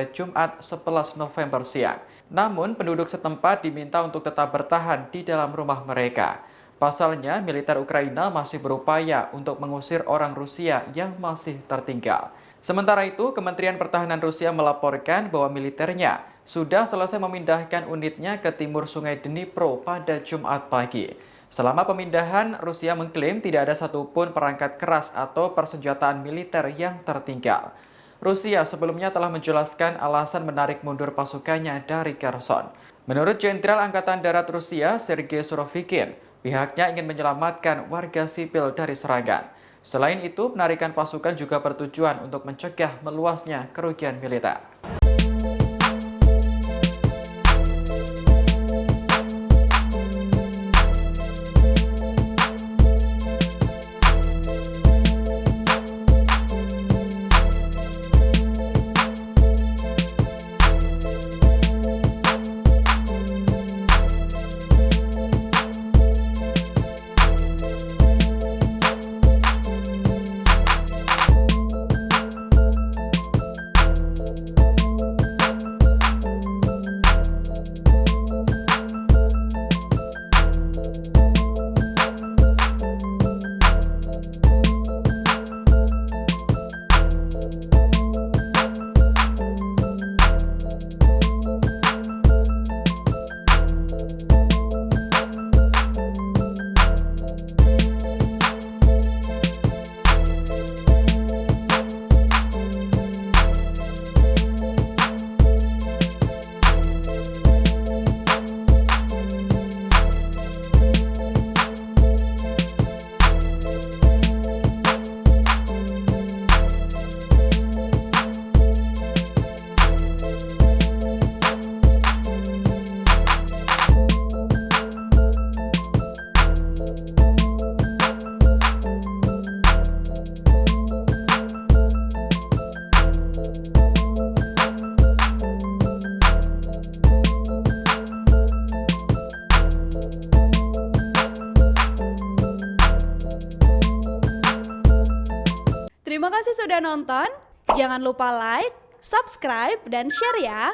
Jumat 11 November siang. Namun, penduduk setempat diminta untuk tetap bertahan di dalam rumah mereka. Pasalnya, militer Ukraina masih berupaya untuk mengusir orang Rusia yang masih tertinggal. Sementara itu, Kementerian Pertahanan Rusia melaporkan bahwa militernya sudah selesai memindahkan unitnya ke timur Sungai Dnipro pada Jumat pagi. Selama pemindahan, Rusia mengklaim tidak ada satupun perangkat keras atau persenjataan militer yang tertinggal. Rusia sebelumnya telah menjelaskan alasan menarik mundur pasukannya dari Kherson. Menurut Jenderal Angkatan Darat Rusia, Sergei Surovikin, pihaknya ingin menyelamatkan warga sipil dari serangan. Selain itu, penarikan pasukan juga bertujuan untuk mencegah meluasnya kerugian militer. Terima kasih sudah nonton. Jangan lupa like, subscribe, dan share ya.